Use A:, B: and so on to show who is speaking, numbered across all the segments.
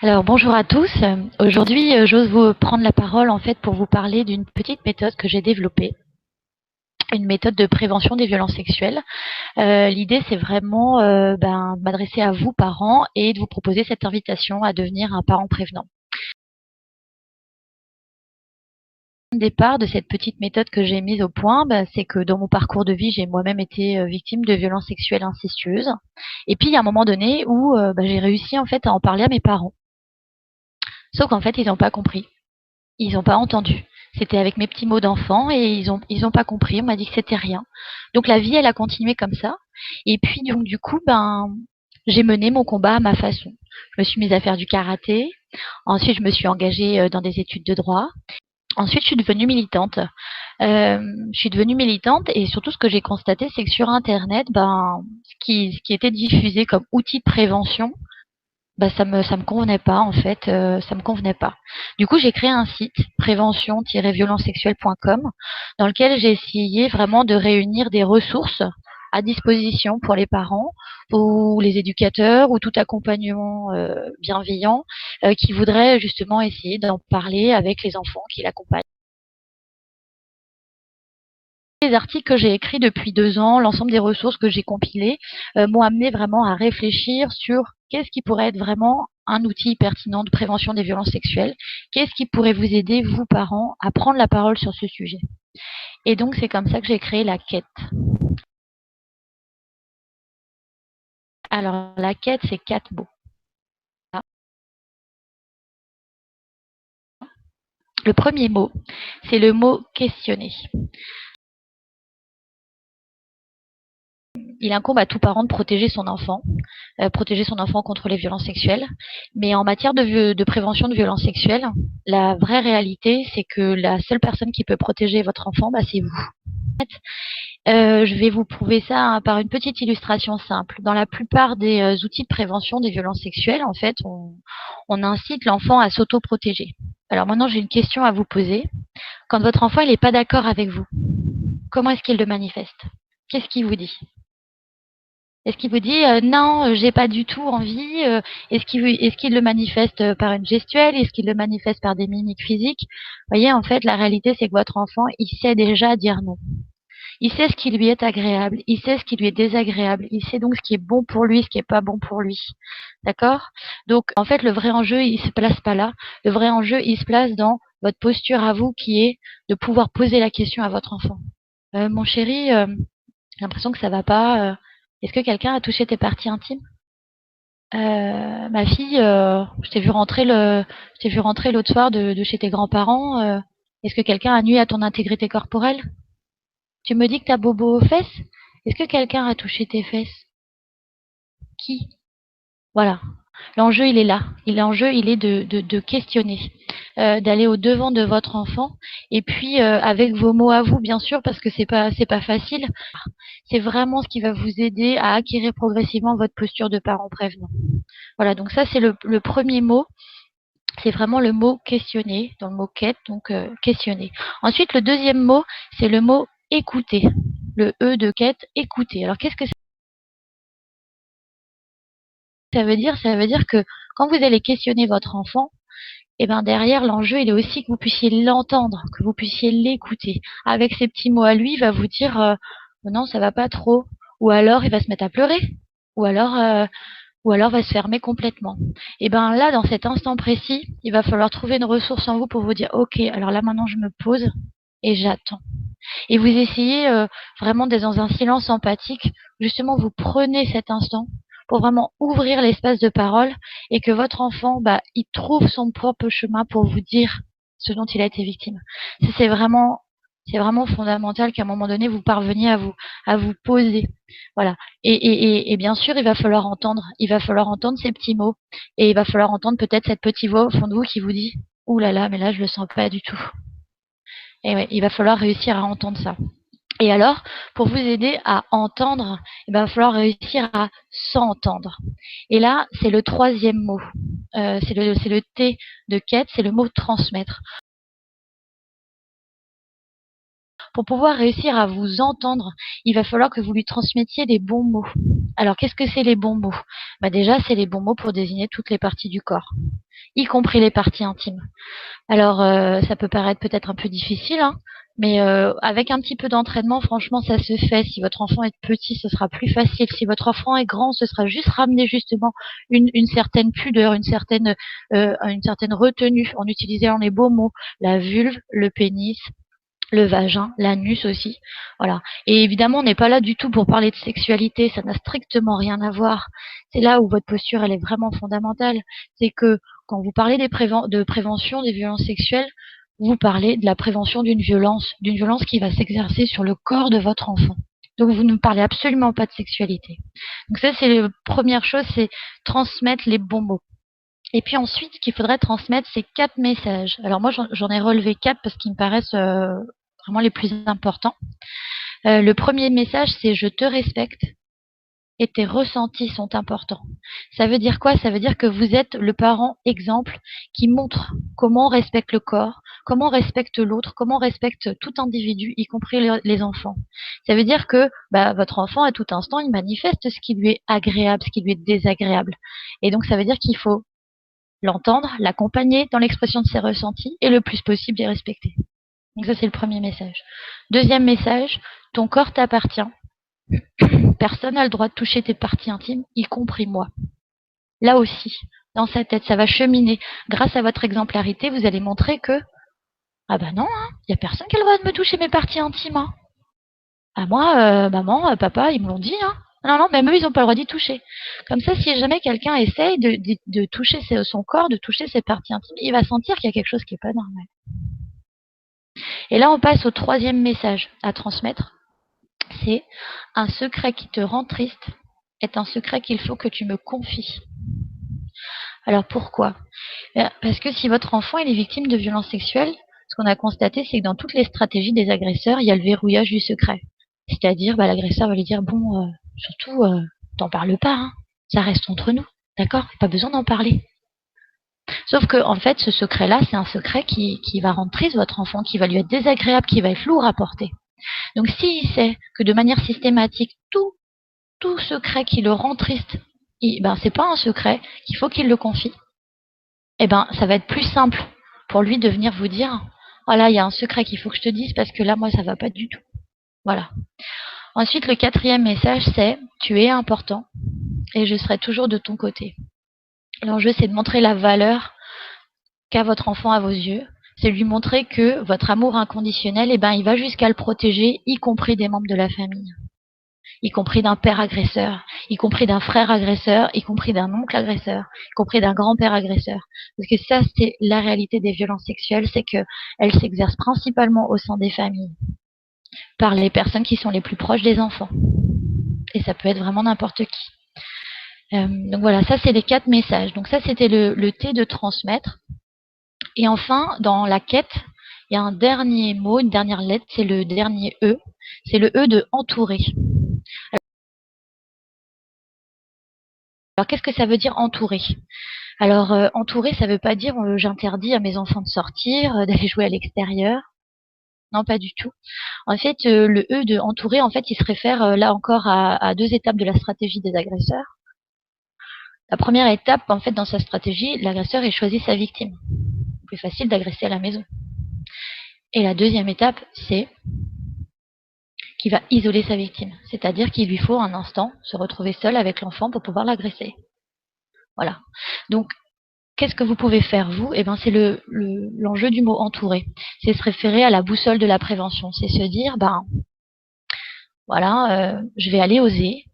A: Alors bonjour à tous. Aujourd'hui, j'ose vous prendre la parole en fait pour vous parler d'une petite méthode que j'ai développée, une méthode de prévention des violences sexuelles. L'idée, c'est vraiment de m'adresser à vous, parents, et de vous proposer cette invitation à devenir un parent prévenant. Le départ de cette petite méthode que j'ai mise au point, c'est que dans mon parcours de vie, j'ai moi-même été victime de violences sexuelles incestueuses. Et puis, il y a un moment donné où j'ai réussi en fait à en parler à mes parents. Sauf qu'en fait, ils n'ont pas compris. Ils ont pas entendu. C'était avec mes petits mots d'enfant et ils ont pas compris. On m'a dit que c'était rien. Donc la vie, elle a continué comme ça. Et puis donc du coup, j'ai mené mon combat à ma façon. Je me suis mise à faire du karaté. Ensuite, je me suis engagée dans des études de droit. Ensuite, je suis devenue militante. Je suis devenue militante et surtout ce que j'ai constaté, c'est que sur Internet, ce qui était diffusé comme outil de prévention, ça me convenait pas en fait, ça me convenait pas. Du coup, j'ai créé un site prévention-violencesexuelles.com dans lequel j'ai essayé vraiment de réunir des ressources à disposition pour les parents ou les éducateurs ou tout accompagnement bienveillant qui voudrait justement essayer d'en parler avec les enfants qui l'accompagnent. Les articles que j'ai écrits depuis 2 ans, l'ensemble des ressources que j'ai compilées, m'ont amené vraiment à réfléchir sur qu'est-ce qui pourrait être vraiment un outil pertinent de prévention des violences sexuelles? Qu'est-ce qui pourrait vous aider, vous, parents, à prendre la parole sur ce sujet? Et donc, c'est comme ça que j'ai créé la quête. Alors, la quête, c'est 4 mots. Le premier mot, c'est le mot questionner. Il incombe à tout parent de protéger son enfant contre les violences sexuelles. Mais en matière de prévention de violences sexuelles, la vraie réalité, c'est que la seule personne qui peut protéger votre enfant, c'est vous. Je vais vous prouver ça par une petite illustration simple. Dans la plupart des outils de prévention des violences sexuelles, en fait, on incite l'enfant à s'auto-protéger. Alors maintenant, j'ai une question à vous poser. Quand votre enfant n'est pas d'accord avec vous, comment est-ce qu'il le manifeste? Qu'est-ce qu'il vous dit? Est-ce qu'il vous dit non, j'ai pas du tout envie? Est-ce qu'il le manifeste par une gestuelle? Est-ce qu'il le manifeste par des mimiques physiques? Vous voyez, en fait, la réalité, c'est que votre enfant, il sait déjà dire non. Il sait ce qui lui est agréable, il sait ce qui lui est désagréable, il sait donc ce qui est bon pour lui, ce qui est pas bon pour lui. D'accord? Donc, en fait, le vrai enjeu, il se place pas là. Le vrai enjeu, il se place dans votre posture à vous qui est de pouvoir poser la question à votre enfant. Mon chéri, j'ai l'impression que ça va pas. Est-ce que quelqu'un a touché tes parties intimes? Ma fille, je t'ai vu rentrer l'autre soir de chez tes grands-parents. Est-ce que quelqu'un a nuit à ton intégrité corporelle? Tu me dis que t'as bobo aux fesses? Est-ce que quelqu'un a touché tes fesses? Qui? Voilà. L'enjeu, il est là. Et l'enjeu, il est de questionner, d'aller au devant de votre enfant, et puis avec vos mots à vous, bien sûr, parce que c'est pas facile. C'est vraiment ce qui va vous aider à acquérir progressivement votre posture de parent prévenant. Voilà, donc ça, c'est le premier mot. C'est vraiment le mot questionner, dans le mot quête, donc questionner. Ensuite, le deuxième mot, c'est le mot écouter. Le E de quête, écouter. Alors, qu'est-ce que ça veut dire? Ça veut dire que quand vous allez questionner votre enfant, derrière, l'enjeu, il est aussi que vous puissiez l'entendre, que vous puissiez l'écouter. Avec ses petits mots à lui, il va vous dire non, ça va pas trop. Ou alors, il va se mettre à pleurer. Ou alors, va se fermer complètement. Et là, dans cet instant précis, il va falloir trouver une ressource en vous pour vous dire, ok, alors là maintenant je me pose et j'attends. Et vous essayez vraiment d'être dans un silence empathique. Justement, vous prenez cet instant pour vraiment ouvrir l'espace de parole et que votre enfant, il trouve son propre chemin pour vous dire ce dont il a été victime. C'est vraiment, c'est vraiment fondamental qu'à un moment donné, vous parveniez à vous poser. Voilà. Et bien sûr, il va falloir entendre ces petits mots et il va falloir entendre peut-être cette petite voix au fond de vous qui vous dit, ouh là là, mais là, je le sens pas du tout. Et ouais, il va falloir réussir à entendre ça. Et alors, pour vous aider à entendre, il va falloir réussir à s'entendre. Et là, c'est le troisième mot. C'est le T de quête, c'est le mot transmettre. Pour pouvoir réussir à vous entendre, il va falloir que vous lui transmettiez les bons mots. Alors, qu'est-ce que c'est les bons mots? Déjà, c'est les bons mots pour désigner toutes les parties du corps, y compris les parties intimes. Alors, ça peut paraître peut-être un peu difficile, hein, mais avec un petit peu d'entraînement, franchement, ça se fait. Si votre enfant est petit, ce sera plus facile. Si votre enfant est grand, ce sera juste ramener justement une certaine pudeur, une certaine retenue en utilisant les beaux mots, la vulve, le pénis, le vagin, l'anus aussi. Voilà. Et évidemment, on n'est pas là du tout pour parler de sexualité, ça n'a strictement rien à voir. C'est là où votre posture, elle est vraiment fondamentale. C'est que quand vous parlez de prévention des violences sexuelles, vous parlez de la prévention d'une violence qui va s'exercer sur le corps de votre enfant. Donc vous ne parlez absolument pas de sexualité. Donc ça, c'est la première chose, c'est transmettre les bons mots. Et puis ensuite, ce qu'il faudrait transmettre, c'est 4 messages. Alors moi, j'en ai relevé 4 parce qu'ils me paraissent vraiment les plus importants. Le premier message, c'est « je te respecte » et tes ressentis sont importants. Ça veut dire quoi? Ça veut dire que vous êtes le parent exemple qui montre comment on respecte le corps, comment on respecte l'autre, comment on respecte tout individu, y compris les enfants. Ça veut dire que votre enfant, à tout instant, il manifeste ce qui lui est agréable, ce qui lui est désagréable. Et donc, ça veut dire qu'il faut l'entendre, l'accompagner dans l'expression de ses ressentis et le plus possible les respecter. Donc ça, c'est le premier message. Deuxième message, ton corps t'appartient. Personne n'a le droit de toucher tes parties intimes, y compris moi. Là aussi, dans sa tête, ça va cheminer. Grâce à votre exemplarité, vous allez montrer que ah non, il n'y a personne qui a le droit de me toucher mes parties intimes. Hein. Ah moi, maman, papa, ils me l'ont dit. Hein. Non, même eux, ils n'ont pas le droit d'y toucher. Comme ça, si jamais quelqu'un essaye de toucher son corps, de toucher ses parties intimes, il va sentir qu'il y a quelque chose qui n'est pas normal. Et là, on passe au troisième message à transmettre. C'est un secret qui te rend triste est un secret qu'il faut que tu me confies. Alors pourquoi? Parce que si votre enfant est victime de violences sexuelles, ce qu'on a constaté, c'est que dans toutes les stratégies des agresseurs, il y a le verrouillage du secret. C'est-à-dire, l'agresseur va lui dire, surtout, t'en parles pas, hein. Ça reste entre nous, d'accord? Pas besoin d'en parler. Sauf que, en fait, ce secret-là, c'est un secret qui va rendre triste votre enfant, qui va lui être désagréable, qui va être lourd à porter. Donc, s'il sait que de manière systématique, tout secret qui le rend triste, c'est pas un secret, qu'il faut qu'il le confie, ça va être plus simple pour lui de venir vous dire, voilà, il y a un secret qu'il faut que je te dise parce que là, moi, ça va pas du tout. Voilà. Ensuite, le quatrième message, c'est tu es important et je serai toujours de ton côté. L'enjeu, c'est de montrer la valeur qu'a votre enfant à vos yeux. C'est lui montrer que votre amour inconditionnel, il va jusqu'à le protéger, y compris des membres de la famille. Y compris d'un père agresseur, y compris d'un frère agresseur, y compris d'un oncle agresseur, y compris d'un grand-père agresseur. Parce que ça, c'est la réalité des violences sexuelles, c'est qu'elles s'exercent principalement au sein des familles, par les personnes qui sont les plus proches des enfants. Et ça peut être vraiment n'importe qui. Donc voilà, ça c'est les 4 messages. Donc ça c'était le T de transmettre. Et enfin, dans la quête, il y a un dernier mot, une dernière lettre, c'est le dernier E. C'est le E de entourer. Alors qu'est-ce que ça veut dire entourer? Alors entourer, ça veut pas dire j'interdis à mes enfants de sortir, d'aller jouer à l'extérieur. Non, pas du tout. En fait, le E de entourer, en fait, il se réfère là encore à 2 étapes de la stratégie des agresseurs. La première étape, en fait, dans sa stratégie, l'agresseur il choisit sa victime. Plus facile d'agresser à la maison. Et la deuxième étape, c'est qu'il va isoler sa victime. C'est-à-dire qu'il lui faut un instant se retrouver seul avec l'enfant pour pouvoir l'agresser. Voilà. Donc, qu'est-ce que vous pouvez faire, vous? C'est l'enjeu du mot entourer. C'est se référer à la boussole de la prévention. C'est se dire, je vais aller oser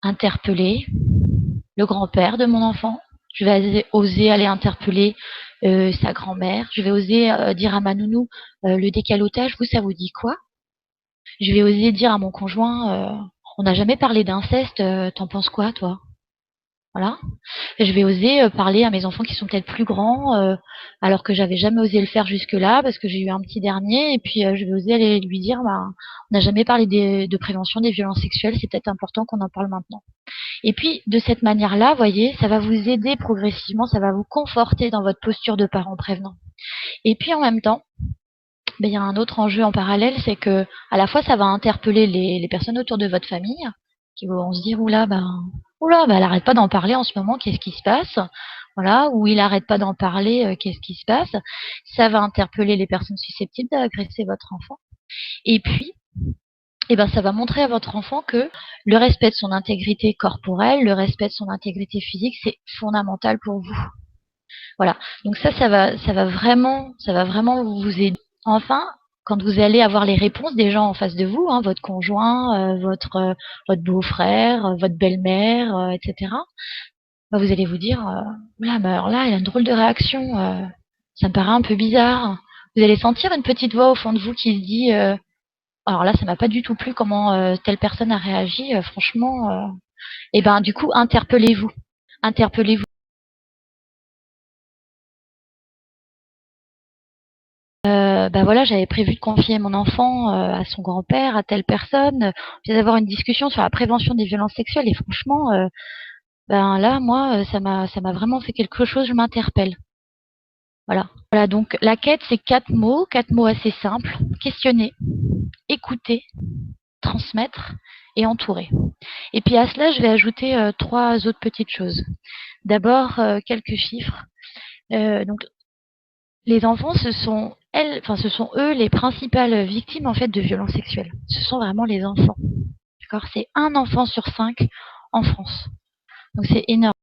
A: interpeller le grand-père de mon enfant. Je vais oser aller interpeller sa grand-mère. Je vais oser dire à ma nounou, le décalotage, ça vous dit quoi? Je vais oser dire à mon conjoint, on n'a jamais parlé d'inceste, t'en penses quoi, toi? Voilà. Je vais oser parler à mes enfants qui sont peut-être plus grands, alors que j'avais jamais osé le faire jusque-là, parce que j'ai eu un petit dernier, et puis je vais oser aller lui dire, on n'a jamais parlé de prévention des violences sexuelles, c'est peut-être important qu'on en parle maintenant. Et puis, de cette manière-là, voyez, ça va vous aider progressivement, ça va vous conforter dans votre posture de parent prévenant. Et puis, en même temps, Mais il y a un autre enjeu en parallèle, c'est que à la fois ça va interpeller les personnes autour de votre famille qui vont se dire oula, bah, elle arrête pas d'en parler en ce moment, qu'est-ce qui se passe? Voilà, ou il arrête pas d'en parler, qu'est-ce qui se passe? Ça va interpeller les personnes susceptibles d'agresser votre enfant. Et puis, ça va montrer à votre enfant que le respect de son intégrité corporelle, le respect de son intégrité physique, c'est fondamental pour vous. Voilà. Donc ça va vraiment vous aider. Enfin, quand vous allez avoir les réponses des gens en face de vous, hein, votre conjoint, votre beau-frère, votre belle-mère, etc., bah, vous allez vous dire, oula, bah alors là, elle a une drôle de réaction, ça me paraît un peu bizarre. Vous allez sentir une petite voix au fond de vous qui se dit, alors là, ça m'a pas du tout plu comment telle personne a réagi, franchement. Et ben, du coup, interpellez-vous. Interpellez-vous. Bah voilà, j'avais prévu de confier mon enfant à son grand-père, à telle personne, d'avoir une discussion sur la prévention des violences sexuelles. Et franchement, ben là, moi, ça m'a vraiment fait quelque chose. Je m'interpelle. Voilà. Voilà. Donc la quête, c'est quatre mots assez simples questionner, écouter, transmettre et entourer. Et puis à cela, je vais ajouter trois autres petites choses. D'abord, quelques chiffres. Donc, les enfants, ce sont eux les principales victimes en fait de violences sexuelles. Ce sont vraiment les enfants. D'accord. C'est un enfant sur 5 en France. Donc c'est énorme.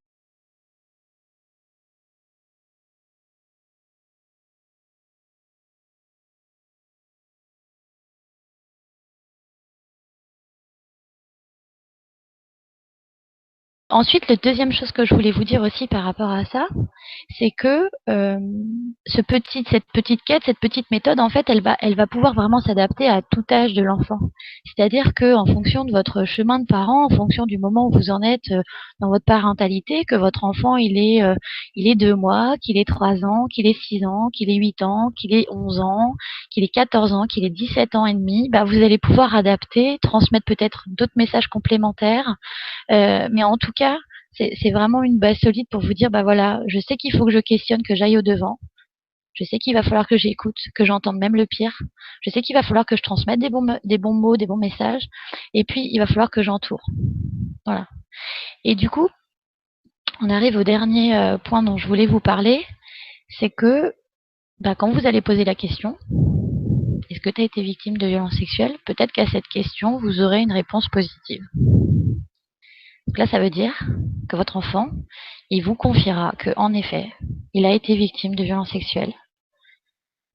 A: Ensuite, la deuxième chose que je voulais vous dire aussi par rapport à ça, c'est que cette petite quête, cette petite méthode, en fait, elle va pouvoir vraiment s'adapter à tout âge de l'enfant. C'est-à-dire que, en fonction de votre chemin de parent, en fonction du moment où vous en êtes dans votre parentalité, que votre enfant il est 2 mois, qu'il ait 3 ans, qu'il ait 6 ans, qu'il ait 8 ans, qu'il ait 11 ans, qu'il ait 14 ans, qu'il ait 17 ans et demi, bah, vous allez pouvoir adapter, transmettre peut-être d'autres messages complémentaires mais en tout cas, c'est vraiment une base solide pour vous dire, bah voilà, je sais qu'il faut que je questionne, que j'aille au devant. Je sais qu'il va falloir que j'écoute, que j'entende même le pire. Je sais qu'il va falloir que je transmette des bons mots, des bons messages. Et puis, il va falloir que j'entoure. Voilà. Et du coup, on arrive au dernier point dont je voulais vous parler. C'est que bah, quand vous allez poser la question, est-ce que tu as été victime de violences sexuelles? Peut-être qu'à cette question, vous aurez une réponse positive. Donc là, ça veut dire que votre enfant, il vous confiera que, en effet, il a été victime de violences sexuelles,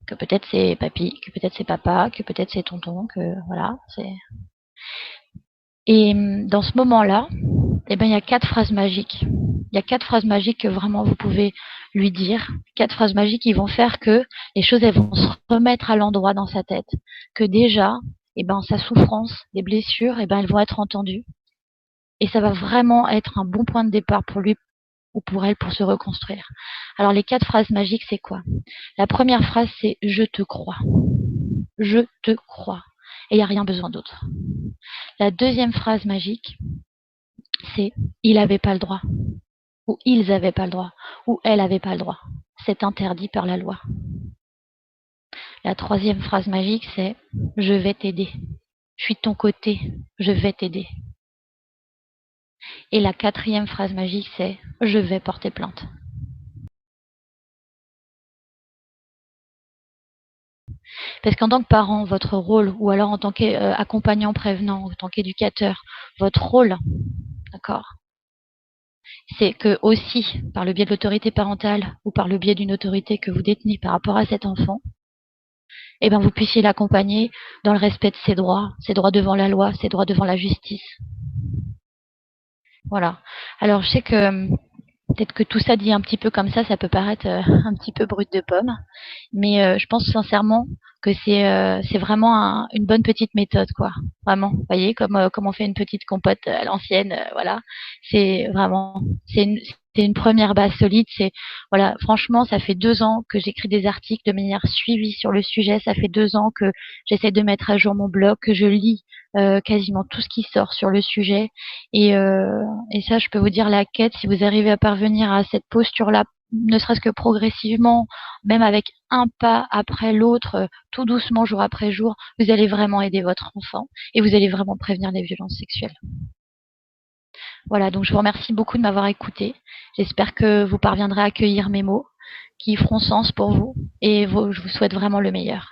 A: que peut-être c'est papy, que peut-être c'est papa, que peut-être c'est tonton, que voilà, c'est. Et dans ce moment-là, eh ben, il y a 4 phrases magiques. Il y a 4 phrases magiques que vraiment vous pouvez lui dire. 4 phrases magiques qui vont faire que les choses elles vont se remettre à l'endroit dans sa tête. Que déjà, eh ben, sa souffrance, les blessures, eh ben, elles vont être entendues. Et ça va vraiment être un bon point de départ pour lui ou pour elle pour se reconstruire. Alors les 4 phrases magiques, c'est quoi? La première phrase, c'est je te crois. Je te crois. Et il n'y a rien besoin d'autre. La deuxième phrase magique, c'est il n'avait pas le droit. Ou ils n'avaient pas le droit. Ou elle n'avait pas le droit. C'est interdit par la loi. La troisième phrase magique, c'est je vais t'aider. Je suis de ton côté. Je vais t'aider. Et la quatrième phrase magique, c'est je vais porter plainte. Parce qu'en tant que parent, votre rôle, ou alors en tant qu'accompagnant prévenant, en tant qu'éducateur, votre rôle, d'accord, c'est que aussi, par le biais de l'autorité parentale ou par le biais d'une autorité que vous détenez par rapport à cet enfant, eh ben vous puissiez l'accompagner dans le respect de ses droits devant la loi, ses droits devant la justice. Voilà. Alors je sais que peut-être que tout ça dit un petit peu comme ça peut paraître un petit peu brut de pomme, mais je pense sincèrement que c'est vraiment une bonne petite méthode, quoi. Vraiment, vous voyez, comme on fait une petite compote à l'ancienne, voilà. C'est vraiment, c'est C'est une première base solide. C'est voilà, franchement, ça fait 2 ans que j'écris des articles de manière suivie sur le sujet. Ça fait 2 ans que j'essaie de mettre à jour mon blog, que je lis quasiment tout ce qui sort sur le sujet. Et ça, je peux vous dire la quête. Si vous arrivez à parvenir à cette posture-là, ne serait-ce que progressivement, même avec un pas après l'autre, tout doucement, jour après jour, vous allez vraiment aider votre enfant et vous allez vraiment prévenir les violences sexuelles. Voilà, donc je vous remercie beaucoup de m'avoir écouté. J'espère que vous parviendrez à accueillir mes mots qui feront sens pour vous et je vous souhaite vraiment le meilleur.